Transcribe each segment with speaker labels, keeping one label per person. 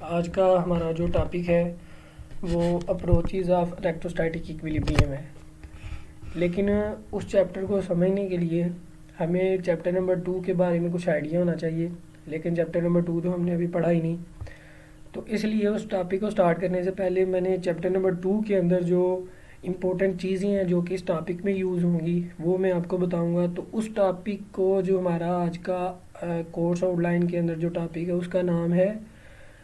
Speaker 1: आज का हमारा जो टॉपिक है वो अप्रोचेज़ ऑफ इलेक्ट्रोस्टैटिक इक्विलिब्रियम है। लेकिन उस चैप्टर को समझने के लिए हमें चैप्टर नंबर 2 के बारे में कुछ आइडिया होना चाहिए। लेकिन चैप्टर नंबर 2 तो हमने अभी पढ़ा ही नहीं। तो इसलिए उस टॉपिक को स्टार्ट करने से पहले मैंने चैप्टर नंबर 2 के अंदर जो इम्पोर्टेंट चीज़ें हैं जो कि इस टॉपिक में यूज़ होंगी वो मैं आपको बताऊंगा। तो उस टॉपिक को जो हमारा आज का कोर्स आउटलाइन के अंदर जो टॉपिक है उसका नाम है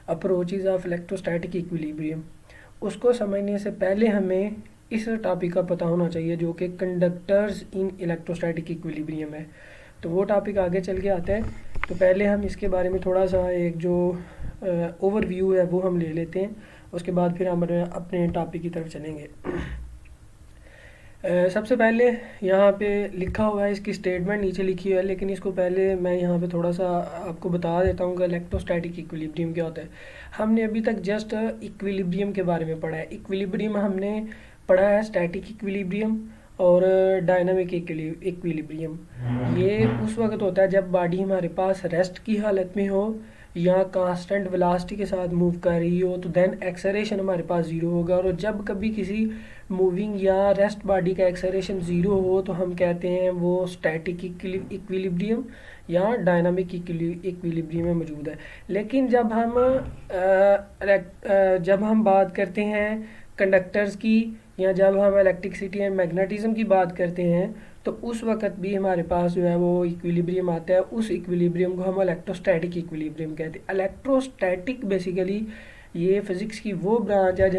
Speaker 1: अप्रोचेज़ ऑफ इलेक्ट्रोस्टैटिक इक्विलिब्रियम। उसको समझने से पहले हमें इस टॉपिक का पता होना चाहिए जो कि कंडक्टर्स इन इलेक्ट्रोस्टैटिक इक्विलिब्रियम है। तो वो टॉपिक आगे चल के आता है। तो पहले हम इसके बारे में थोड़ा सा एक जो ओवरव्यू है वो हम ले लेते हैं। उसके बाद फिर हम अपने टॉपिक की तरफ चलेंगे। सबसे पहले यहाँ पे लिखा हुआ है, इसकी स्टेटमेंट नीचे लिखी हुई है, लेकिन इसको पहले मैं यहाँ पे थोड़ा सा आपको बता देता हूँ कि इलेक्ट्रोस्टैटिक इक्विलिब्रियम क्या होता है। हमने अभी तक जस्ट इक्विलिब्रियम के बारे में पढ़ा है। इक्विलिब्रियम हमने पढ़ा है स्टैटिक इक्विलिब्रियम और डायनामिक इक्विलिब्रियम। ये उस वक्त होता है जब बॉडी हमारे पास रेस्ट की हालत में हो या कांस्टेंट वेलोसिटी के साथ मूव कर रही हो, तो देन एक्सेलरेशन हमारे पास ज़ीरो होगा। और जब कभी किसी मूविंग या रेस्ट बॉडी का एक्सेलरेशन ज़ीरो हो तो हम कहते हैं वो स्टैटिक इक्विलिब्रियम या डायनामिक इक्विलिब्रियम में मौजूद है। लेकिन जब हम बात करते हैं कंडक्टर्स की या जब हम इलेक्ट्रिसिटी एंड मैग्नेटिज्म की बात करते हैं तो उस वक़्त भी हमारे पास जो है वो इक्विलिब्रियम आता है। उस इक्विलिब्रियम को हम इलेक्ट्रोस्टैटिक इक्विलिब्रियम कहते हैं। इलेक्ट्रोस्टैटिक बेसिकली ये फिज़िक्स की वो ब्रांच है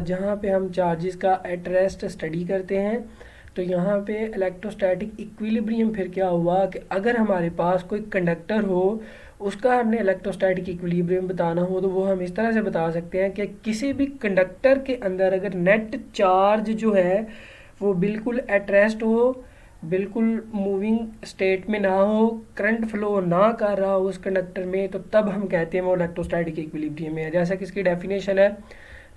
Speaker 1: जहाँ पे हम चार्जेस का एट रेस्ट स्टडी करते हैं। तो यहाँ पे इलेक्ट्रोस्टैटिक इक्विलिब्रियम फिर क्या हुआ कि अगर हमारे पास कोई कंडक्टर हो, उसका हमने इलेक्ट्रोस्टैटिक इक्विलिब्रियम बताना हो तो वो हम इस तरह से बता सकते हैं कि किसी भी कंडक्टर के अंदर अगर नेट चार्ज जो है वो बिल्कुल एट रेस्ट हो, बिल्कुल मूविंग स्टेट में ना हो, करंट फ्लो ना कर रहा हो उस कंडक्टर में, तो तब हम कहते हैं वो इलेक्ट्रोस्टैटिक इक्विलिब्रियम में है। जैसा कि इसकी डेफिनेशन है,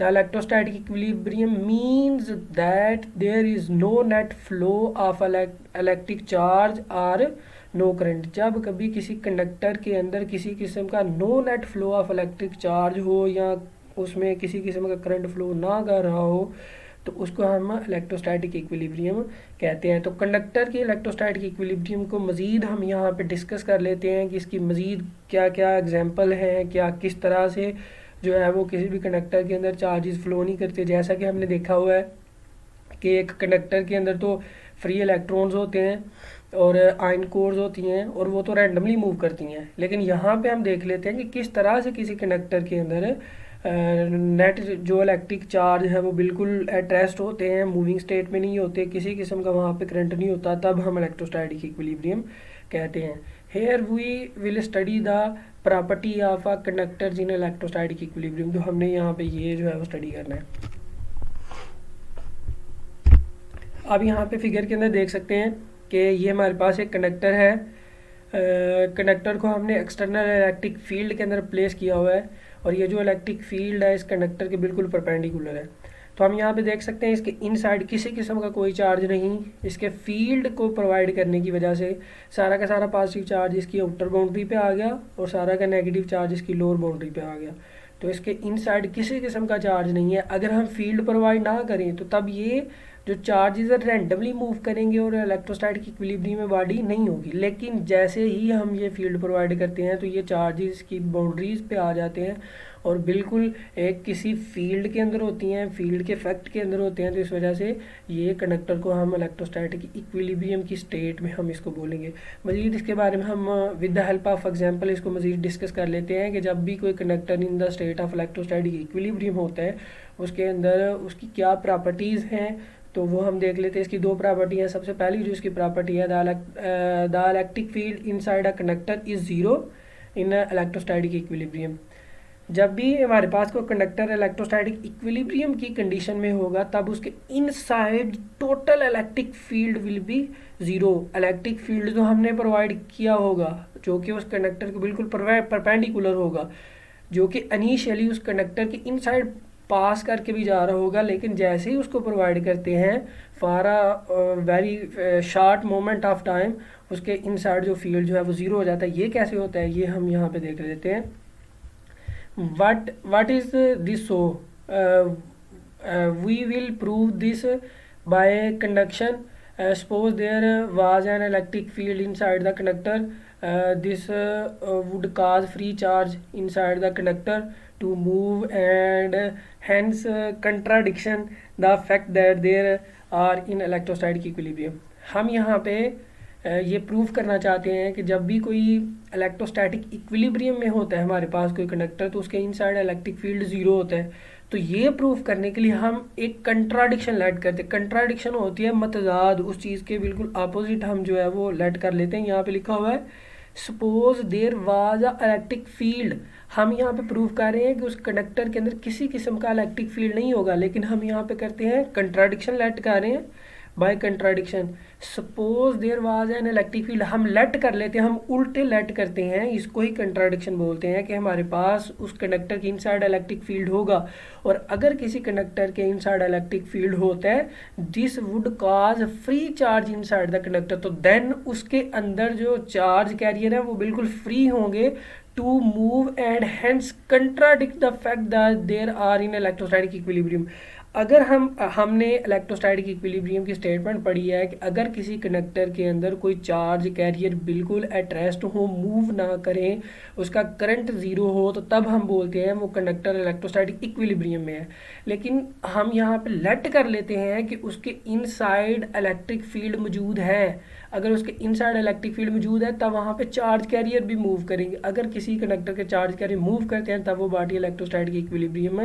Speaker 1: the electrostatic equilibrium means that there is no net flow of electric charge और नो करंट। जब कभी किसी कंडक्टर के अंदर किसी किस्म का no net flow of electric charge हो या उसमें किसी किस्म का करंट फ्लो ना कर रहा हो तो उसको हम इलेक्ट्रोस्टैटिक इक्विलिब्रियम कहते हैं। तो कंडक्टर की इलेक्ट्रोस्टैटिक इक्विलिब्रियम को मज़ीद हम यहाँ पे डिस्कस कर लेते हैं कि इसकी मज़ीद क्या क्या एग्जांपल हैं, क्या किस तरह से जो है वो किसी भी कंडक्टर के अंदर चार्जेस फ्लो नहीं करते। जैसा कि हमने देखा हुआ है कि एक कंडक्टर के अंदर तो फ्री इलेक्ट्रॉन्स होते हैं और आयन कोर्स होती हैं और वो तो रैंडमली मूव करती हैं। लेकिन यहाँ पे हम देख लेते हैं कि किस तरह से किसी कंडक्टर के अंदर नेट जो इलेक्ट्रिक चार्ज है वो बिल्कुल एट रेस्ट होते हैं, मूविंग स्टेट में नहीं होते, किसी किस्म का वहाँ पे करंट नहीं होता, तब हम इलेक्ट्रोस्टैटिक इक्विलिब्रियम कहते हैं। Here we will study the property of a conductor in electrostatic equilibrium. जो हमने यहाँ पे ये जो है वो स्टडी करना है। अब यहाँ पे फिगर के अंदर देख सकते हैं कि ये हमारे पास एक कंडक्टर है। कंडक्टर को हमने एक्सटर्नल इलेक्ट्रिक फील्ड के अंदर प्लेस किया हुआ है और ये जो इलेक्ट्रिक फील्ड है इस कंडक्टर के बिल्कुल परपेंडिकुलर है। तो हम यहाँ पे देख सकते हैं इसके इनसाइड किसी किस्म का कोई चार्ज नहीं, इसके फील्ड को प्रोवाइड करने की वजह से सारा का सारा पॉजिटिव चार्ज इसकी आउटर बाउंड्री पे आ गया और सारा का नेगेटिव चार्ज इसकी लोअर बाउंड्री पे आ गया। तो इसके इनसाइड किसी किस्म का चार्ज नहीं है। अगर हम फील्ड प्रोवाइड ना करें तो तब ये जो चार्जेस रैंडमली मूव करेंगे और इलेक्ट्रोस्टैटिक इक्विलिब्रियम में बॉडी नहीं होगी। लेकिन जैसे ही हम ये फील्ड प्रोवाइड करते हैं तो ये चार्जेस की बाउंड्रीज पे आ जाते हैं और बिल्कुल एक किसी फील्ड के अंदर होती हैं, फील्ड के इफेक्ट के अंदर होते हैं। तो इस वजह से ये कंडक्टर को हम इलेक्ट्रोस्टैटिक इक्विलिब्रियम की स्टेट में हम इसको बोलेंगे। मज़ीद इसके बारे में हम with the help of example इसको मज़ीद डिस्कस कर लेते हैं कि जब भी कोई conductor in the state of electrostatic equilibrium होता है उसके अंदर उसकी क्या प्रॉपर्टीज़ हैं। तो वो हम देख लेते हैं। इसकी दो प्रॉपर्टी हैं। सबसे पहली जो इसकी प्रॉपर्टी है, the electric field inside a conductor is zero in electrostatic equilibrium. जब भी हमारे पास कोई कंडक्टर इलेक्ट्रोस्टैटिक इक्विलिब्रियम की कंडीशन में होगा तब उसके inside total electric field will be zero. Electric field जो हमने प्रोवाइड किया होगा जो कि उस कंडक्टर को बिल्कुल परपेंडिकुलर होगा, जो कि इनिशियली उस कंडक्टर के इनसाइड पास करके भी जा रहा होगा, लेकिन जैसे ही उसको प्रोवाइड करते हैं for a very short moment of time उसके इनसाइड जो फील्ड जो है वो ज़ीरो हो जाता है। ये कैसे होता है ये हम यहाँ पे देख लेते हैं। what is this? So we will prove this by conduction. Suppose there was an electric field inside the conductor. This would cause free charge inside the conductor to move, and hence contradiction the fact that there are in electrostatic equilibrium. हम यहाँ पे ये prove करना चाहते हैं कि जब भी कोई इलेक्ट्रोस्टैटिक इक्विलिब्रियम में होता है हमारे पास कोई कंडक्टर, तो उसके इनसाइड इलेक्ट्रिक फील्ड ज़ीरो होता है। तो ये प्रूव करने के लिए हम एक कंट्राडिक्शन लेट करते हैं। कंट्राडिक्शन होती है मतजाद, उस चीज़ के बिल्कुल अपोजिट हम जो है वो लेट कर लेते हैं। यहाँ पे लिखा हुआ है suppose there was a electric field. हम यहाँ पे प्रूव कर रहे हैं कि उस कंडक्टर के अंदर किसी किस्म का इलेक्ट्रिक फील्ड नहीं होगा, लेकिन हम यहाँ पे करते हैं कंट्राडिक्शन लेट कर रहे हैं by contradiction. Suppose there was an electric field, हम लेट कर लेते हैं, हम उल्टे लेट करते हैं, इसको ही कंट्राडिक्शन बोलते हैं कि हमारे पास उस कंडक्टर के इनसाइड इलेक्ट्रिक फील्ड होगा। और अगर किसी कंडक्टर के इनसाइड इलेक्ट्रिक फील्ड होता है this would cause free charge inside the conductor, तो देन उसके अंदर जो चार्ज कैरियर है वो बिल्कुल फ्री होंगे to move and hence contradict the fact that there are in electrostatic equilibrium. अगर हमने इलेक्ट्रोस्टैटिक इक्विलिब्रियम की स्टेटमेंट पढ़ी है कि अगर किसी कंडक्टर के अंदर कोई चार्ज कैरियर बिल्कुल एट रेस्ट हो, मूव ना करें, उसका करंट ज़ीरो हो, तो तब हम बोलते हैं वो कंडक्टर इलेक्ट्रोस्टैटिक इक्विलिब्रियम में है। लेकिन हम यहाँ पे लेट कर लेते हैं कि उसके इनसाइड इलेक्ट्रिक फील्ड मौजूद है। अगर उसके इनसाइड इलेक्ट्रिक फील्ड मौजूद है तब वहाँ पे चार्ज कैरियर भी मूव करेंगे। अगर किसी कंडक्टर के चार्ज कैरियर मूव करते हैं तब वो बॉडी इलेक्ट्रोस्टैटिक इक्विलिब्रियम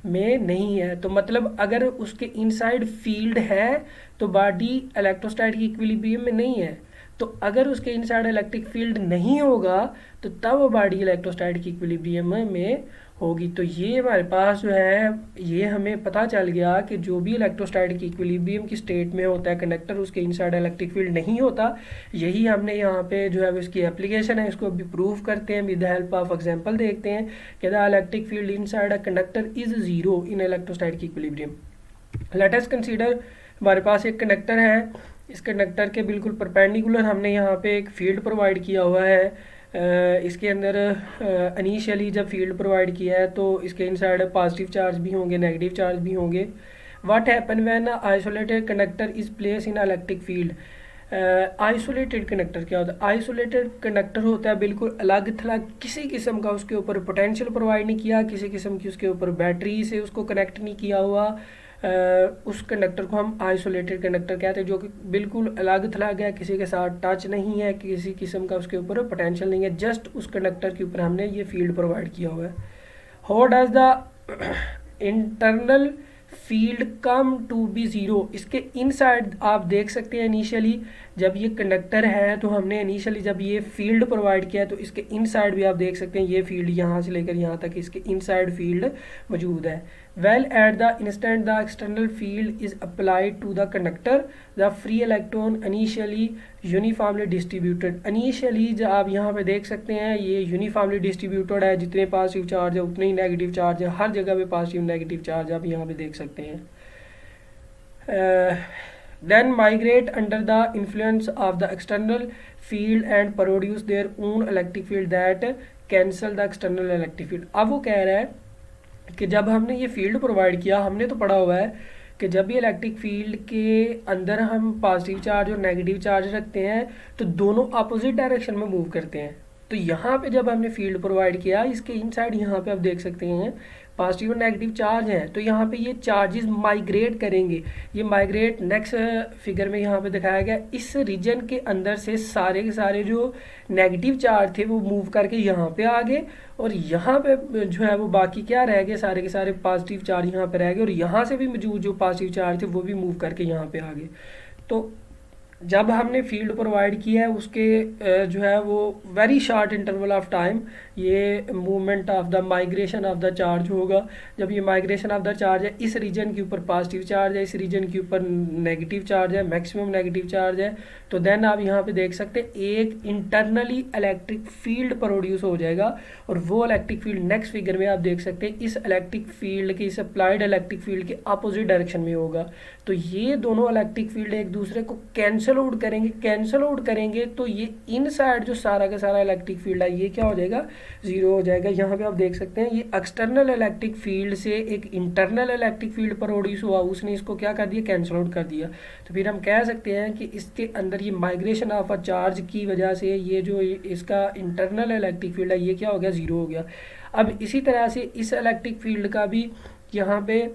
Speaker 1: में नहीं है। तो मतलब अगर उसके इनसाइड फील्ड है तो बॉडी इलेक्ट्रोस्टैटिक इक्विलिब्रियम में नहीं है। तो अगर उसके इनसाइड इलेक्ट्रिक फील्ड नहीं होगा तो तब वो बॉडी इलेक्ट्रोस्टैटिक इक्विलिब्रियम में होगी। तो ये हमारे पास जो है ये हमें पता चल गया कि जो भी इलेक्ट्रोस्टैटिक इक्विलिब्रियम की स्टेट में होता है कंडक्टर, उसके इनसाइड इलेक्ट्रिक फील्ड नहीं होता। यही हमने यहाँ पे जो है इसकी एप्लीकेशन है, इसको अभी प्रूव करते हैं with the help of example. देखते हैं कि the electric field inside a conductor is zero in electrostatic equilibrium. Let us consider हमारे पास एक कंडक्टर है, इस कंडक्टर के बिल्कुल परपेंडिकुलर हमने यहाँ पे एक फील्ड प्रोवाइड किया हुआ है। इसके अंदर इनिशियली जब फील्ड प्रोवाइड किया है तो इसके इनसाइड पॉजिटिव चार्ज भी होंगे, नेगेटिव चार्ज भी होंगे। What happen when isolated conductor is place in electric field. Isolated conductor क्या होता है? आइसोलेटेड कंडक्टर होता है बिल्कुल अलग थलग, किसी किस्म का उसके ऊपर पोटेंशियल प्रोवाइड नहीं किया, किसी किस्म की उसके ऊपर बैटरी से उसको कनेक्ट नहीं किया हुआ। उस कंडक्टर को हम आइसोलेटेड कंडक्टर कहते हैं, जो कि बिल्कुल अलग थलग है, किसी के साथ टच नहीं है, किसी किस्म का उसके ऊपर पोटेंशियल नहीं है, जस्ट उस कंडक्टर के ऊपर हमने ये फील्ड प्रोवाइड किया हुआ है। How does the internal field come to be zero. इसके इनसाइड आप देख सकते हैं इनिशियली जब ये कंडक्टर है तो हमने इनिशियली जब ये फील्ड प्रोवाइड किया है तो इसके इनसाइड भी आप देख सकते हैं ये फील्ड यहाँ से लेकर यहाँ तक इसके इनसाइड फील्ड मौजूद है। Well at the instant the external field is applied to the conductor the free electron initially uniformly distributed. Initially जब आप यहाँ पे देख सकते हैं ये यूनिफॉर्मली डिस्ट्रीब्यूटेड है, जितने पॉजिटिव चार्ज है उतने ही नेगेटिव चार्ज है, हर जगह पे पॉजिटिव नेगेटिव चार्ज आप यहाँ पे देख सकते हैं। then migrate under the influence of the external field and produce their own electric field that cancel the external electric field। अब वो कह रहा है कि जब हमने ये फील्ड प्रोवाइड किया, हमने तो पढ़ा हुआ है कि जब भी इलेक्ट्रिक फील्ड के अंदर हम पॉजिटिव चार्ज और नेगेटिव चार्ज रखते हैं तो दोनों अपोजिट डायरेक्शन में मूव करते हैं। तो यहाँ पे जब हमने फील्ड प्रोवाइड किया इसके इनसाइड यहाँ पे आप देख सकते हैं पॉजिटिव और नेगेटिव चार्ज हैं, तो यहाँ पे ये चार्जेस माइग्रेट करेंगे। ये माइग्रेट नेक्स्ट फिगर में यहाँ पे दिखाया गया, इस रीजन के अंदर से सारे के सारे जो नेगेटिव चार्ज थे वो मूव करके यहाँ पे आ गए, और यहाँ पे जो है वो बाकी क्या रह गए, सारे के सारे पॉजिटिव चार्ज यहाँ पे रह गए, और यहाँ से भी मौजूद जो पॉजिटिव चार्ज थे वो भी मूव करके यहाँ पे आ गए। तो जब हमने फील्ड प्रोवाइड किया है उसके जो है वो very short interval of time ये movement of the migration of the charge होगा। जब ये माइग्रेशन ऑफ द चार्ज है, इस रीजन के ऊपर पॉजिटिव चार्ज है, इस रीजन के ऊपर नेगेटिव चार्ज है, मैक्सिमम नेगेटिव चार्ज है, तो देन आप यहाँ पे देख सकते हैं एक इंटरनली इलेक्ट्रिक फील्ड प्रोड्यूस हो जाएगा, और वो इलेक्ट्रिक फील्ड नेक्स्ट फिगर में आप देख सकते हैं इस इलेक्ट्रिक फील्ड के, इस अप्लाइड इलेक्ट्रिक फील्ड के अपोजिट डायरेक्शन में होगा। तो ये दोनों इलेक्ट्रिक फील्ड एक दूसरे को कैंसिल कैंसल आउट करेंगे तो ये इनसाइड जो सारा का सारा इलेक्ट्रिक फील्ड है ये क्या हो जाएगा, ज़ीरो हो जाएगा। यहाँ पे आप देख सकते हैं ये एक्सटर्नल इलेक्ट्रिक फील्ड से एक इंटरनल इलेक्ट्रिक फील्ड प्रोड्यूस हुआ, उसने इसको क्या कर दिया, कैंसल आउट कर दिया। तो फिर हम कह सकते हैं कि इसके अंदर ये माइग्रेशन ऑफ अ चार्ज की वजह से ये जो इसका इंटरनल इलेक्ट्रिक फील्ड है ये क्या हो गया, ज़ीरो हो गया। अब इसी तरह से इस इलेक्ट्रिक फील्ड का भी यहाँ पे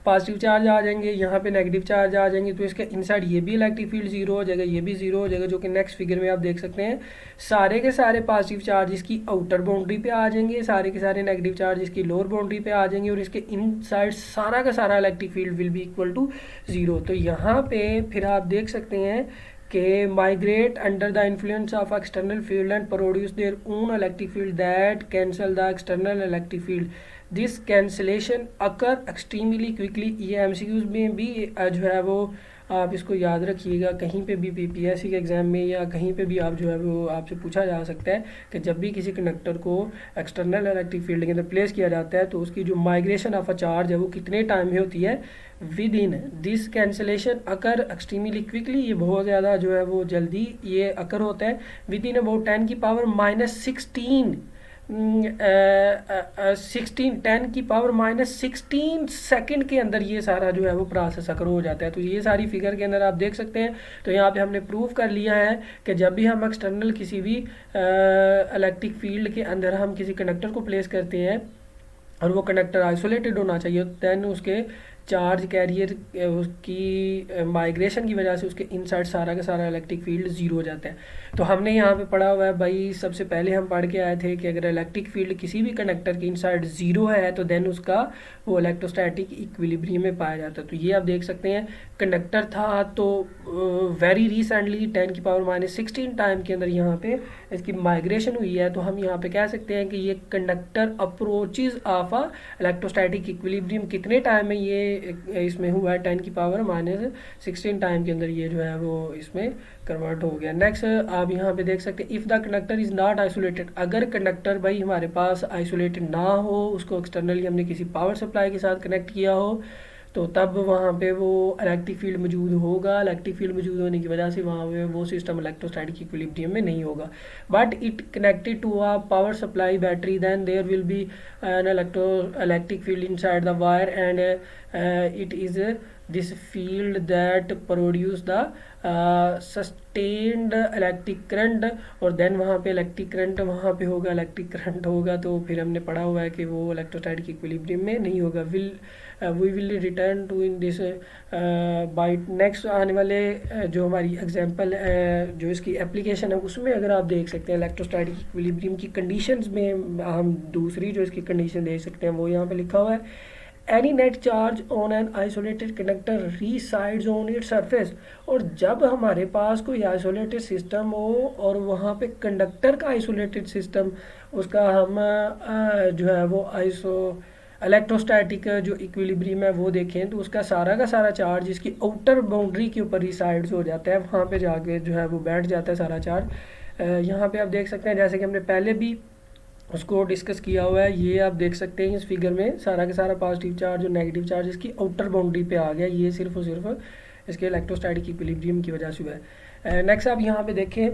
Speaker 1: पॉजिटिव चार्ज आ जाएंगे, यहाँ पे नेगेटिव चार्ज आ जाएंगे, तो इसके इनसाइड ये भी इलेक्ट्रिक फील्ड जीरो हो जाएगा, ये भी जीरो हो जाएगा, जो कि नेक्स्ट फिगर में आप देख सकते हैं। सारे के सारे पॉजिटिव चार्ज इसकी आउटर बाउंड्री पे आ जाएंगे, सारे के सारे नेगेटिव चार्ज इसकी लोअर बाउंड्री पे आ जाएंगे, और इसके इनसाइड सारा का सारा electric field will be equal to zero. तो यहाँ पे फिर आप देख सकते हैं कि migrate under the influence of external field and produce their own electric field that cancel the external electric field. This cancellation occur extremely quickly. ये एमसीक्यूज में भी जो है वो आप इसको याद रखिएगा, कहीं पे भी पीपीएससी के एग्ज़ाम में या कहीं पे भी आप जो है वो आपसे पूछा जा सकता है कि जब भी किसी कंडक्टर को एक्सटर्नल इलेक्ट्रिक फील्ड के अंदर प्लेस किया जाता है तो उसकी जो माइग्रेशन ऑफ अ चार्ज है वो कितने टाइम में होती है, with in this cancellation occur extremely quickly. ये बहुत ज़्यादा जो है वो जल्दी ये अकर होता है, विद इन अबाउट 10 की पावर -16 10 की पावर -16 सेकंड के अंदर ये सारा जो है वो प्रोसेस अकर हो जाता है। तो ये सारी फिगर के अंदर आप देख सकते हैं। तो यहाँ पे हमने प्रूव कर लिया है कि जब भी हम एक्सटर्नल किसी भी इलेक्ट्रिक फील्ड के अंदर हम किसी कंडक्टर को प्लेस करते हैं और वो कंडक्टर आइसोलेटेड होना चाहिए, दैन उसके चार्ज कैरियर उसकी माइग्रेशन की वजह से उसके इनसाइड सारा का सारा इलेक्ट्रिक फील्ड ज़ीरो हो जाता है। तो हमने यहाँ पे पढ़ा हुआ है भाई, सबसे पहले हम पढ़ के आए थे कि अगर इलेक्ट्रिक फील्ड किसी भी कंडक्टर के इनसाइड ज़ीरो है तो देन उसका वो इलेक्ट्रोस्टैटिक इक्विलिब्रियम में पाया जाता है। तो ये आप देख सकते हैं कंडक्टर था तो वेरी रिसेंटली 10 की पावर -16 टाइम के अंदर यहाँ पे इसकी माइग्रेशन हुई है। तो हम यहाँ पे कह सकते हैं कि ये conductor approaches of a electrostatic equilibrium कितने टाइम में ये इसमें हुआ है, 10 की पावर -16 टाइम के अंदर ये जो है वो इसमें कन्वर्ट हो गया। नेक्स्ट आप यहाँ पे देख सकते हैं, if the conductor is not isolated, अगर कंडक्टर भाई हमारे पास आइसोलेटेड ना हो, उसको एक्सटर्नली हमने किसी पावर सप्लाई के साथ कनेक्ट किया हो, तो तब वहाँ पे वो इलेक्ट्रिक फील्ड मौजूद होगा। इलेक्ट्रिक फील्ड मौजूद होने की वजह से वहाँ पे वो सिस्टम इलेक्ट्रोस्टैटिक इक्विलिब्रियम में नहीं होगा। But it connected to a power supply battery, then there will be an electric field inside the wire and it is this field that produce the sustained electric current, और then वहाँ पे electric current वहाँ पे होगा, electric current होगा तो फिर हमने पढ़ा हुआ है कि वो इलेक्ट्रोस्टैटिक इक्विलिब्रियम में नहीं होगा। We will return to in this by next आने वाले जो हमारी एग्जांपल जो इसकी एप्लीकेशन है उसमें अगर आप देख सकते हैं इलेक्ट्रोस्टैटिक इक्विलिब्रियम की कंडीशंस में हम दूसरी जो इसकी कंडीशन देख सकते हैं वो यहाँ पे लिखा हुआ है, any net charge on an isolated conductor resides on its surface. और जब हमारे पास कोई आइसोलेटेड सिस्टम हो और वहाँ पे कंडक्टर का आइसोलेटेड सिस्टम उसका हम जो है वो इलेक्ट्रोस्टैटिक जो इक्विलिब्रियम है वो देखें तो उसका सारा का सारा चार्ज इसकी आउटर बाउंड्री के ऊपर रिसाइड्स हो जाता है, वहाँ पे जाके जो है वो बैठ जाता है सारा चार्ज। यहाँ पे आप देख सकते हैं जैसे कि हमने पहले भी उसको डिस्कस किया हुआ है, ये आप देख सकते हैं इस फिगर में सारा का सारा पॉजिटिव चार्ज और नेगेटिव चार्ज इसकी आउटर बाउंड्री पे आ गया, ये सिर्फ और सिर्फ इसके इलेक्ट्रोस्टैटिक इक्विलिब्रियम की वजह से हुआ है। नेक्स्ट आप यहाँ पे देखें,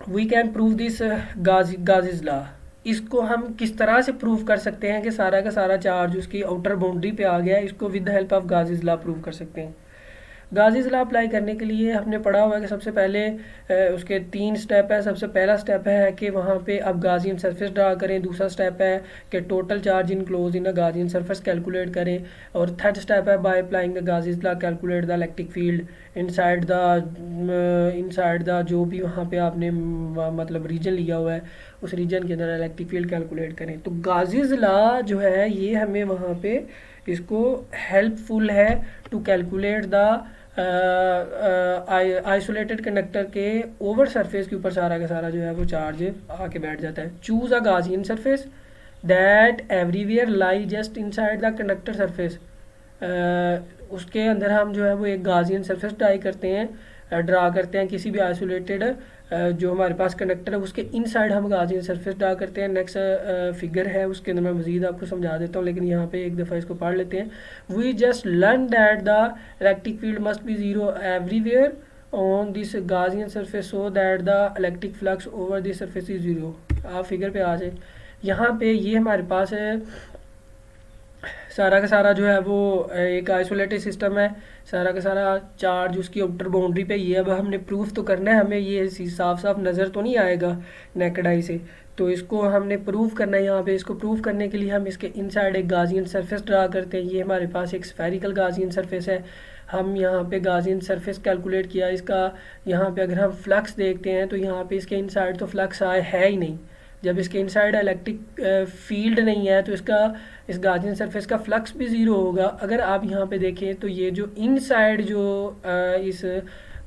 Speaker 1: we can prove this Gauss's law. इसको हम किस तरह से प्रूव कर सकते हैं कि सारा का सारा चार्ज उसकी आउटर बाउंड्री पे आ गया, इसको with the help of Gauss's law prove कर सकते हैं। गाज़िस लॉ अप्लाई करने के लिए हमने पढ़ा हुआ है कि सबसे पहले उसके 3 स्टेप है। सबसे पहला स्टेप है कि वहाँ पे आप गाज़ियन सरफेस ड्रा करें, दूसरा स्टेप है कि total charge enclose in a Gaussian surface calculate करें, और थर्ड स्टेप है by applying the Gauss's law calculate the electric field inside the जो भी वहाँ पे आपने मतलब रीजन लिया हुआ है उस रीजन के अंदर इलेक्ट्रिक फील्ड कैलकुलेट करें। तो गाज़िस लॉ जो है ये हमें वहाँ पे इसको हेल्पफुल है to calculate the isolated conductor के ओवर सरफेस के ऊपर सारा का सारा जो है वो चार्ज आके बैठ जाता है। Choose a Gaussian surface that everywhere lie just inside the conductor surface. उसके अंदर हम जो है वो एक गाज़ियन सरफेस ट्राई करते हैं ड्रा करते हैं किसी भी आइसोलेटेड जो हमारे पास कंडक्टर है उसके इनसाइड हम गाजियन सरफेस ड्रा करते हैं। नेक्स्ट फिगर है उसके अंदर मैं मज़ीद आपको समझा देता हूँ, लेकिन यहाँ पे एक दफ़ा इसको पढ़ लेते हैं। We just learn that the electric field must be zero everywhere on this Gaussian surface so that the electric flux over this surface is zero. आप फिगर पे आ जाए। यहाँ पे ये हमारे पास है सारा का सारा जो है वो एक आइसोलेटेड सिस्टम है, सारा का सारा चार्ज उसकी आउटर बाउंड्री पे ही है। अब हमने प्रूफ तो करना है, हमें ये साफ साफ नज़र तो नहीं आएगा नेकेड आई से, तो इसको हमने प्रूफ करना है। यहाँ पे इसको प्रूफ करने के लिए हम इसके इनसाइड एक गाजियन सरफेस ड्रा करते हैं। ये हमारे पास एक स्फेरिकल गाजियन सरफेस है। हम यहाँ पे गाजियन सरफेस कैलकुलेट किया इसका। यहाँ पे अगर हम फ्लक्स देखते हैं तो यहाँ पे इसके इनसाइड तो फ्लक्स है ही नहीं। जब इसके इनसाइड इलेक्ट्रिक फील्ड नहीं है तो इसका इस गाजियन सरफेस का फ्लक्स भी ज़ीरो होगा। अगर आप यहाँ पे देखें तो ये जो इनसाइड जो इस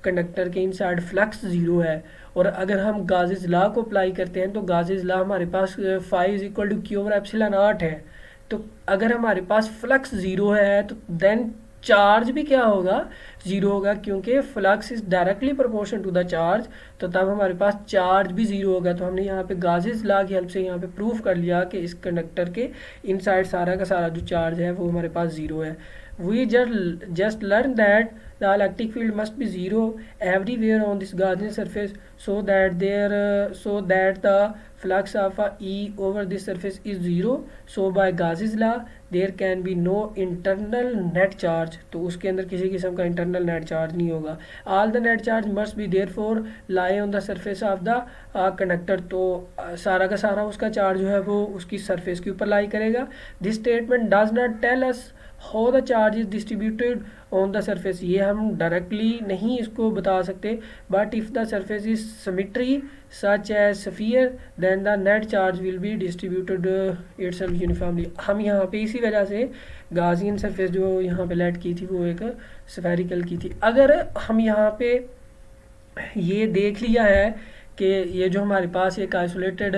Speaker 1: कंडक्टर के इनसाइड फ्लक्स ज़ीरो है। और अगर हम गाजिस लॉ को अप्लाई करते हैं तो गाजिस लॉ हमारे पास phi is equal to Q over epsilon naught है। तो अगर हमारे पास फ्लक्स ज़ीरो है तो देन चार्ज भी क्या होगा, ज़ीरो होगा, क्योंकि flux is directly proportion to the charge. तो तब हमारे पास चार्ज भी ज़ीरो होगा। तो हमने यहाँ पे गाजिस लॉ की हेल्प से यहाँ पे प्रूफ कर लिया कि इस कंडक्टर के इनसाइड सारा का सारा जो चार्ज है वो हमारे पास ज़ीरो है। We just learn that the electric field must be zero everywhere on this Gaussian surface so that the flux of E over this surface is zero. So by Gauss's law there can be no internal net charge. तो उसके अंदर किसी किस्म का internal net charge नहीं होगा। All the net charge must be therefore lie on the surface of the conductor. तो सारा का सारा उसका चार्ज जो है वो उसकी सरफेस के ऊपर लाई करेगा। This statement does not tell us how the charge is distributed on the surface. ये हम डायरेक्टली नहीं इसको बता सकते, but if the surface is symmetry such as sphere then the net charge will be distributed itself uniformly. हम यहाँ पे इसी वजह से गाजियन सरफेस जो यहाँ पे लेट की थी वो एक स्फेरिकल की थी। अगर हम यहाँ पे ये देख लिया है कि ये जो हमारे पास एक आइसोलेटेड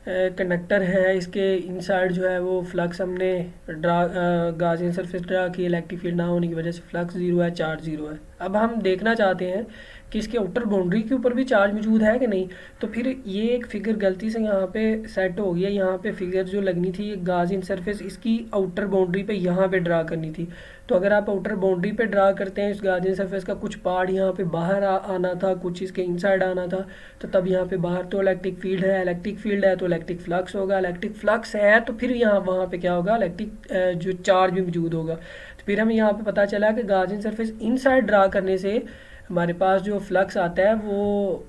Speaker 1: कंडक्टर है, इसके इनसाइड जो है वो फ्लक्स हमने गाजियन सरफेस ड्रा की, इलेक्ट्रिक फील्ड ना होने की वजह से फ्लक्स ज़ीरो है, चार्ज ज़ीरो है। अब हम देखना चाहते हैं कि इसके आउटर बाउंड्री के ऊपर भी चार्ज मौजूद है कि नहीं। तो फिर ये एक फिगर गलती से यहाँ पे सेट हो गया। यहाँ पे फिगर जो लगनी थी गाजियन सरफेस इसकी आउटर बाउंड्री पे यहाँ पे ड्रा करनी थी। तो अगर आप आउटर बाउंड्री पे ड्रा करते हैं इस गाजियन सरफेस का कुछ पार्ट यहाँ पे बाहर आना था, कुछ इसके इनसाइड आना था। तो तब यहाँ पे बाहर तो इलेक्ट्रिक फील्ड है, इलेक्ट्रिक फील्ड है तो इलेक्ट्रिक फ्लक्स होगा, इलेक्ट्रिक फ्लक्स है तो फिर यहाँ वहाँ पे क्या होगा, इलेक्ट्रिक जो चार्ज भी मौजूद होगा। तो फिर हमें यहाँ पे पता चला कि गाजियन सरफेस इनसाइड ड्रा करने से हमारे पास जो फ्लक्स आता है वो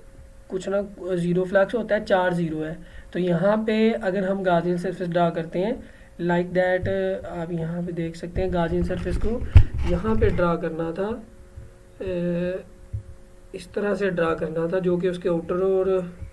Speaker 1: कुछ ना ज़ीरो फ्लक्स होता है, चार्ज ज़ीरो है। तो यहाँ पे अगर हम गाजियन सरफेस ड्रा करते हैं लाइक दैट, आप यहाँ पे देख सकते हैं गाजियन सरफेस को यहाँ पे ड्रा करना था, इस तरह से ड्रा करना था, जो कि उसके आउटर और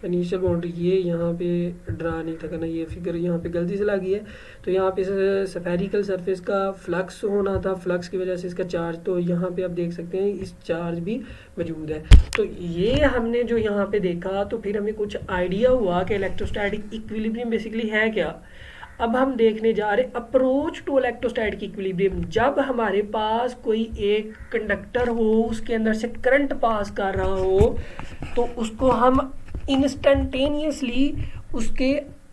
Speaker 1: इनिशियल बाउंड्री ये यहाँ पे ड्रा नहीं था करना। ये फिगर यहाँ पे गलती से लगी है। तो यहाँ पे स्फेरिकल सरफेस का फ्लक्स होना था, फ्लक्स की वजह से इसका चार्ज, तो यहाँ पे आप देख सकते हैं इस चार्ज भी मौजूद है। तो ये हमने जो यहाँ पे देखा तो फिर हमें कुछ आइडिया हुआ कि इलेक्ट्रोस्टैटिक इक्विलिब्रियम बेसिकली है क्या। अब हम देखने जा रहे अप्रोच टू इलेक्ट्रोस्टैटिक इक्विलिब्रियम। जब हमारे पास कोई एक कंडक्टर हो, उसके अंदर से करंट पास कर रहा हो, तो उसको हम इंस्टेंटेनियसली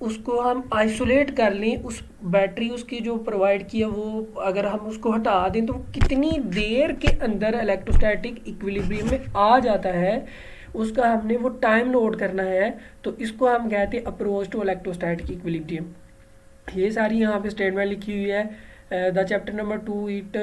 Speaker 1: उसको हम आइसोलेट कर लें। उस बैटरी उसकी जो प्रोवाइड की है वो अगर हम उसको हटा दें तो कितनी देर के अंदर इलेक्ट्रोस्टैटिक इक्विलिब्रियम में आ जाता है, उसका हमने वो टाइम नोट करना है। तो इसको हम कहते हैं अप्रोच टू इलेक्ट्रोस्टैटिक इक्विलिब्रियम। ये सारी यहाँ पे स्टेटमेंट लिखी हुई है। The chapter number 2 it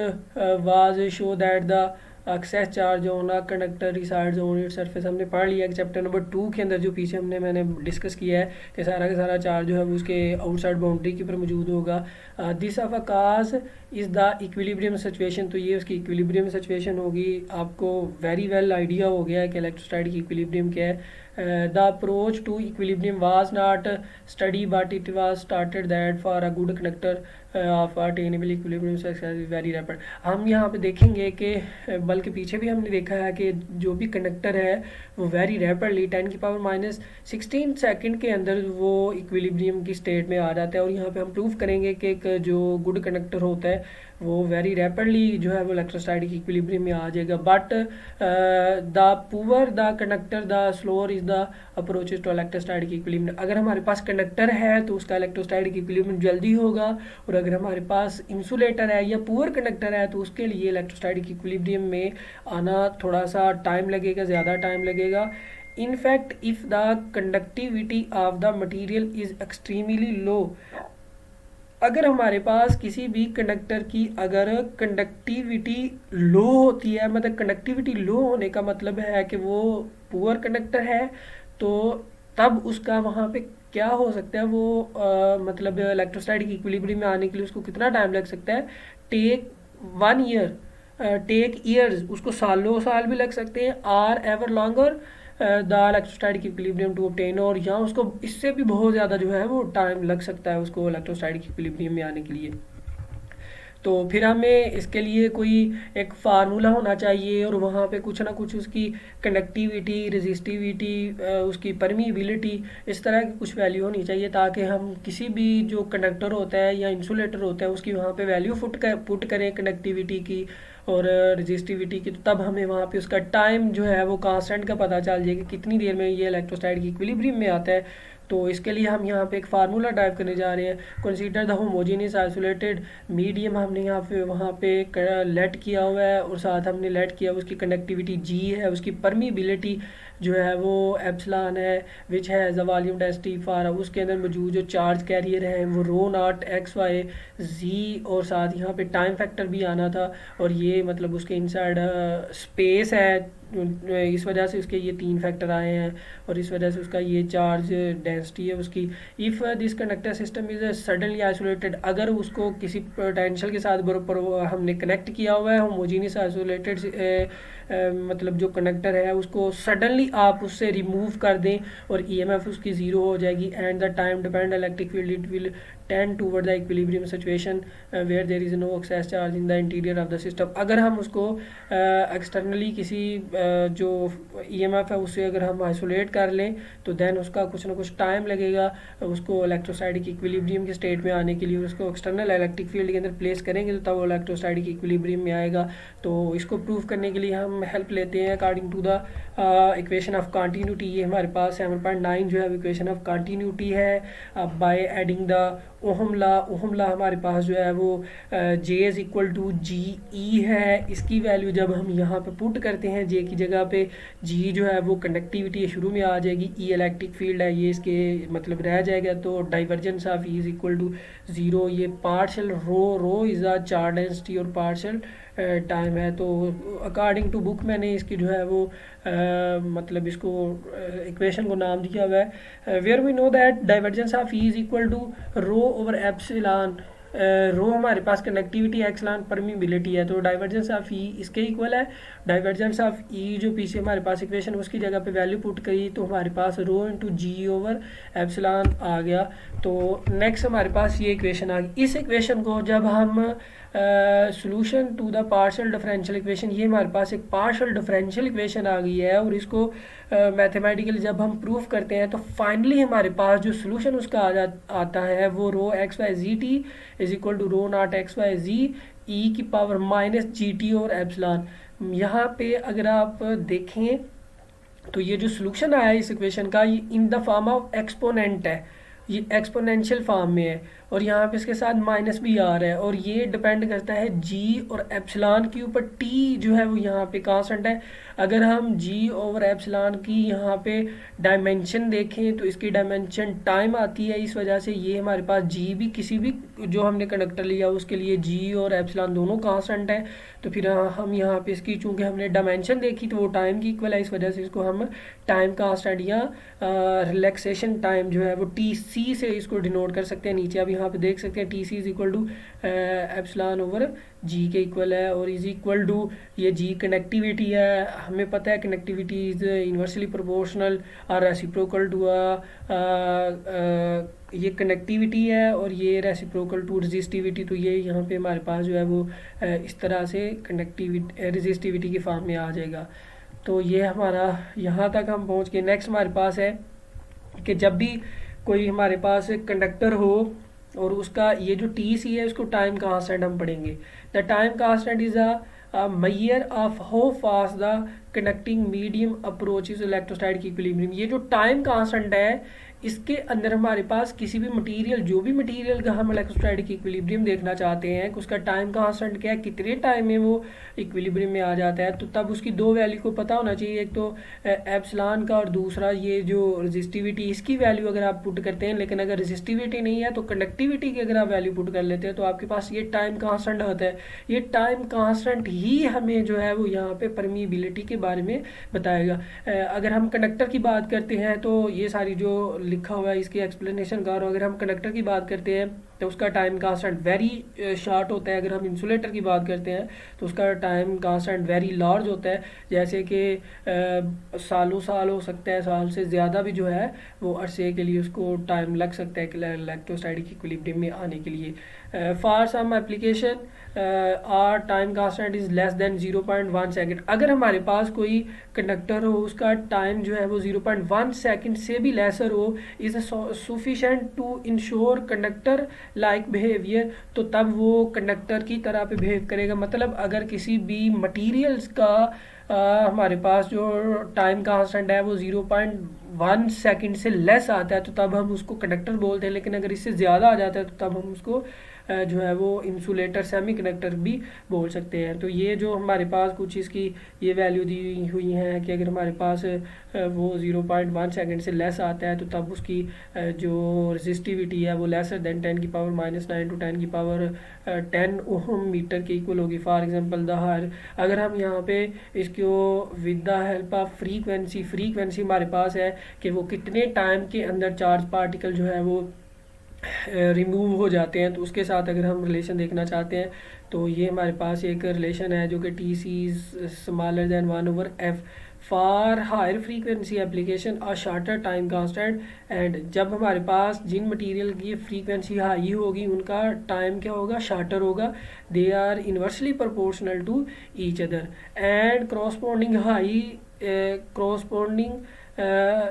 Speaker 1: was show that the excess charge on a conductor resides on its surface. हमने पढ़ लिया कि चैप्टर नंबर 2 के अंदर जो पीछे मैंने डिस्कस किया है कि सारा का सारा चार्ज जो है वो उसके आउटसाइड बाउंड्री के ऊपर मौजूद होगा। This of a cause is the equilibrium situation. तो ये उसकी इक्विलिब्रियम सिचुएशन होगी। आपको वेरी वेल आइडिया हो गया है कि इलेक्ट्रोस्टैटिक इक्विलिब्रियम क्या है। The approach to equilibrium was not study but it was started that for a good conductor of attainable equilibrium success very rapid. हम यहाँ पे देखेंगे कि बल्कि पीछे भी हमने देखा है कि जो भी कंडक्टर है वो वेरी रैपिडली 10⁻16 सेकंड के अंदर वो इक्विलिब्रियम की स्टेट में आ जाता है। और यहाँ पे हम प्रूव करेंगे कि एक जो गुड कंडक्टर होता है वो वेरी रैपिडली जो है वो इलेक्ट्रोस्टैटिक इक्विलिब्रियम में आ जाएगा। But the poor the conductor the slower is the approaches to electrostatic equilibrium. अगर हमारे पास कंडक्टर है तो उसका इलेक्ट्रोस्टैटिक इक्विलिब्रियम जल्दी होगा, और अगर हमारे पास इंसुलेटर है या पुअर कंडक्टर है तो उसके लिए इलेक्ट्रोस्टैटिक इक्विलिब्रियम में आना थोड़ा सा टाइम लगेगा, ज़्यादा टाइम लगेगा। In fact, if the conductivity of the material is extremely low, अगर हमारे पास किसी भी कंडक्टर की अगर कंडक्टिविटी लो होती है, मतलब कंडक्टिविटी लो होने का मतलब है कि वो पुअर कंडक्टर है, तो तब उसका वहाँ पे क्या हो सकता है, वो मतलब इलेक्ट्रोस्टैटिक इक्विलिब्रियम में आने के लिए उसको कितना टाइम लग सकता है। टेक 1 ईयर, टेक ईयर्स, उसको सालों साल भी लग सकते हैं, are ever longer the electrostatic equilibrium to obtain, और यहाँ उसको इससे भी बहुत ज़्यादा जो है वो टाइम लग सकता है उसको इलेक्ट्रोस्टैटिक इक्विलिब्रियम में आने के लिए। तो फिर हमें इसके लिए कोई एक फार्मूला होना चाहिए, और वहाँ पे कुछ ना कुछ उसकी कंडक्टिविटी, रेजिस्टिविटी, उसकी परमीबिलिटी, इस तरह की कुछ वैल्यू होनी चाहिए, ताकि हम किसी भी जो कंडक्टर होता है या इंसुलेटर होता है उसकी वहाँ पे वैल्यू पुट करें कंडक्टिविटी की और रेजिस्टिविटी की, तो तब हमें वहाँ पे उसका टाइम जो है वो कांस्टेंट का पता चल जाएगा कितनी देर में ये इलेक्ट्रोस्टैटिक इक्विलिब्रियम में आता है। तो इसके लिए हम यहाँ पे एक फार्मूला टाइप करने जा रहे हैं। Consider the homogeneous isolated medium, हमने यहाँ पे वहाँ पे लेट किया हुआ है, और साथ हमने लेट किया उसकी कंडक्टिविटी जी है, उसकी परमीबिलिटी जो है वो एप्सिलॉन है, विच है द वॉल्यूम डेंसिटी फॉर, उसके अंदर मौजूद जो चार्ज कैरियर है वो रो नॉट एक्स वाई जी, और साथ यहाँ पे टाइम फैक्टर भी आना था, और ये मतलब उसके इनसाइड स्पेस है, इस वजह से उसके ये 3 फैक्टर आए हैं, और इस वजह से उसका ये चार्ज डेंसिटी है उसकी। If this conductor system is suddenly isolated, अगर उसको किसी पोटेंशियल के साथ बराबर हमने कनेक्ट किया हुआ है, होमोजेनियस आइसोलेटेड मतलब जो कंडक्टर है उसको सडनली आप उससे रिमूव कर दें और ईएमएफ उसकी ज़ीरो हो जाएगी, and the time depend electric field it will tend toward the equilibrium situation where there is no excess charge in the interior of the system. अगर हम उसको एक्सटर्नली किसी जो ईएमएफ है उससे अगर हम आइसोलेट कर लें तो देन उसका कुछ ना कुछ टाइम लगेगा उसको इलेक्ट्रोस्टैटिक इक्विलिब्रियम के स्टेट में आने के लिए। उसको एक्सटर्नल इलेक्ट्रिक फील्ड के अंदर प्लेस करेंगे तो तब वो इलेक्ट्रोस्टैटिक इक्विलिब्रियम में आएगा। तो इसको प्रूव करने के लिए हम हेल्प लेते हैं according to the equation of continuity. ये हमारे पास 7.9 जो है इक्वेशन ऑफ कंटिन्यूटी है। By adding the Ohm law हमारे पास जो है वो J is equal to G E है। इसकी वैल्यू जब हम यहाँ पे पुट करते हैं जे की जगह पे जी जो है वो कंडक्टिविटी शुरू में आ जाएगी, ई इलेक्ट्रिक फील्ड है ये इसके मतलब रह जाएगा, तो divergence of E is equal to 0। ये partial rho is a charge density और पार्शियल टाइम है। तो अकॉर्डिंग टू बुक मैंने इसकी जो है वो मतलब इसको इक्वेशन को नाम दिया हुआ है where we know that divergence of E is equal to rho over epsilon. Rho हमारे पास कनेक्टिविटी, एक्सलॉन परमीबिलिटी है, तो डाइवर्जेंस ऑफ ई इसके इक्वल है। डाइवर्जेंस ऑफ ई जो पीछे हमारे पास इक्वेशन उसकी जगह पे वैल्यू पुट करी तो हमारे पास रो इंटू जी ओवर एप्सिलॉन आ गया। तो नेक्स्ट हमारे पास ये इक्वेशन आ गई। इस इक्वेशन को जब हम solution to the partial differential equation, ये हमारे पास एक पार्शियल डिफरेंशियल इक्वेशन आ गई है, और इसको मैथमेटिकली जब हम प्रूफ करते हैं तो फाइनली हमारे पास जो सोल्यूशन उसका आता है वो rho X Y G T is equal to rho naught X Y G E की पावर माइनस जी टी और एप्सिलॉन। यहाँ पे अगर आप देखें तो ये जो सोल्यूशन आया है इस इक्वेशन का, ये in the form of exponent है, ये एक्सपोनेंशियल फॉर्म में है, और यहाँ पे इसके साथ माइनस भी आ रहा है, और ये डिपेंड करता है जी और एप्सिलॉन के ऊपर। टी जो है वो यहाँ पे कांस्टेंट है। अगर हम जी ओवर एप्सिलॉन की यहाँ पे डायमेंशन देखें तो इसकी डायमेंशन टाइम आती है, इस वजह से ये हमारे पास जी भी किसी भी जो हमने कंडक्टर लिया उसके लिए जी और एप्सिलॉन दोनों कांस्टेंट है। तो फिर हम यहाँ पे इसकी चूँकि हमने डायमेंशन देखी तो वो टाइम की इक्वल है, इस वजह से इसको हम टाइम कांस्टेंट या रिलैक्सेशन टाइम जो है वो टी सी से इसको डिनोट कर सकते हैं। नीचे आप यहाँ पे देख सकते हैं T C is equal to epsilon over G के इक्वल है, और इज इक्वल टू ये जी कनेक्टिविटी है। हमें पता है कनेक्टिविटी इज इन्वर्सली प्रोपोर्शनल और रेसिप्रोकल टू ये कनेक्टिविटी है और ये रेसिप्रोकल टू रेजिस्टिविटी। तो ये यहाँ पे हमारे पास जो है वो इस तरह से कनेक्टिविटी रेजिस्टिविटी की फॉर्म में आ जाएगा। तो ये हमारा यहाँ तक हम पहुँच के नेक्स्ट हमारे पास है कि जब भी कोई हमारे पास कंडक्टर हो और उसका ये जो टी सी है उसको टाइम कांस्टेंट हम पढ़ेंगे। The time constant is a measure of how fast the conducting medium approaches electrostatic equilibrium। ये जो टाइम कांस्टेंट है इसके अंदर हमारे पास किसी भी मटेरियल, जो भी मटेरियल का हम इलेक्ट्रोस्टैटिक इक्विलिब्रियम देखना चाहते हैं कि उसका टाइम कांस्टेंट क्या है, कितने टाइम में वो इक्विलिब्रियम में आ जाता है, तो तब उसकी दो वैल्यू को पता होना चाहिए। एक तो एप्सिलॉन का और दूसरा ये जो रेजिस्टिविटी, इसकी वैल्यू अगर आप पुट करते हैं। लेकिन अगर रेजिस्टिविटी नहीं है तो कंडक्टिविटी की अगर आप वैल्यू पुट कर लेते हैं तो आपके पास ये टाइम कांस्टेंट होता है। ये टाइम कांस्टेंट ही हमें जो है वो यहाँ पे परमीबिलिटी के बारे में बताएगा। अगर हम कंडक्टर की बात करते हैं तो ये सारी जो लिखा हुआ है इसकी एक्सप्लेनेशन कर रहा हूँ। अगर हम कंडक्टर की बात करते हैं तो उसका टाइम कांस्टेंट वेरी शॉर्ट होता है। अगर हम इंसुलेटर की बात करते हैं तो उसका टाइम कांस्टेंट वेरी लार्ज होता है, जैसे कि सालों साल हो सकता है, साल से ज़्यादा भी जो है वो अरसे के लिए उसको टाइम लग सकता है इलेक्ट्रोस्टैटिक इक्विलिब्रियम में आने के लिए। For some application are time constant is less than 0.1 second. अगर हमारे पास कोई कंडक्टर हो उसका टाइम जो है वो 0.1 सेकेंड से भी लेसर हो, is sufficient to ensure conductor like behaviour, तो तब वो कंडक्टर की तरह पे बिहेव करेगा। मतलब अगर किसी भी मटेरियल्स का हमारे पास जो टाइम कांस्टेंट है वो 0.1 सेकेंड से लेस आता है तो तब हम उसको कंडक्टर बोलते हैं। लेकिन अगर इससे ज़्यादा आ जाता है तो तब हम उसको जो है वो इंसुलेटर सेमी कंडक्टर भी बोल सकते हैं। तो ये जो हमारे पास कुछ इसकी ये वैल्यू दी हुई है कि अगर हमारे पास वो 0.1 सेकेंड से लेस आता है तो तब उसकी जो रेजिस्टिविटी है वो lesser than 10⁻⁹ to 10⁻10 ohm metre के इक्वल होगी। फॉर एग्जांपल द हायर, अगर हम यहाँ पे इसको with the help of frequency हमारे पास है कि वो कितने टाइम के अंदर चार्ज पार्टिकल जो है वो रिमूव हो जाते हैं, तो उसके साथ अगर हम रिलेशन देखना चाहते हैं तो ये हमारे पास एक रिलेशन है जो कि T C smaller than 1/f। For higher frequency application और शॉर्टर टाइम कांस्टेंट, एंड जब हमारे पास जिन मटेरियल की फ्रीक्वेंसी हाई होगी उनका टाइम क्या होगा, शॉर्टर होगा। They are inversely proportional to each other and corresponding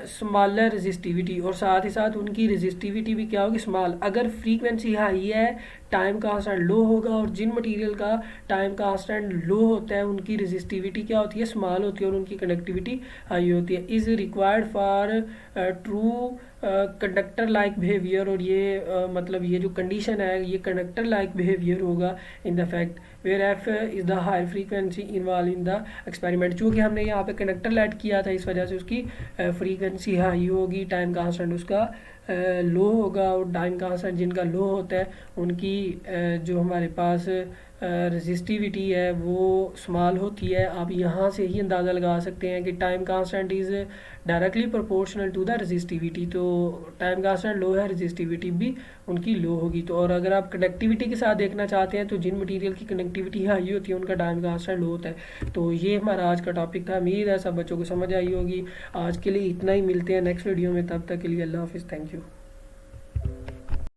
Speaker 1: smaller resistivity, और साथ ही साथ उनकी रेजिस्टिविटी भी क्या होगी, स्मॉल। अगर फ्रीक्वेंसी हाई है टाइम कांस्टेंट लो होगा, और जिन मटेरियल का टाइम कांस्टेंट लो होता है उनकी रेजिस्टिविटी क्या होती है, स्मॉल होती है, और उनकी कनेक्टिविटी हाई होती है। Is required for true conductor like behaviour, और ये मतलब ये जो कंडीशन है ये कंडक्टर लाइक बिहेवियर होगा in the fact where F is the high frequency involve in the experiment. चूँकि हमने यहाँ पे कंडक्टर लेट किया था इस वजह से उसकी फ्रीक्वेंसी हाई होगी, टाइम कांस्टेंट उसका लो होगा, और टाइम कांस्टेंट जिनका लो होता है उनकी जो हमारे पास रेजिस्टिविटी है वो स्मॉल होती है। आप यहाँ से ही अंदाज़ा लगा सकते हैं कि time constant is directly proportional to the resistivity. तो टाइम कांस्टेंट लो है, रेजिस्टिविटी भी उनकी लो होगी। तो और अगर आप कनेक्टिविटी के साथ देखना चाहते हैं तो जिन मटेरियल की कनेक्टिविटी हाई होती है उनका टाइम कांस्टेंट लो होता है। तो ये हमारा आज का टॉपिक था। उम्मीद है सब बच्चों को समझ आई होगी। आज के लिए इतना ही, मिलते हैं नेक्स्ट वीडियो में, तब तक के लिए अल्लाह हाफिज़, थैंक यू।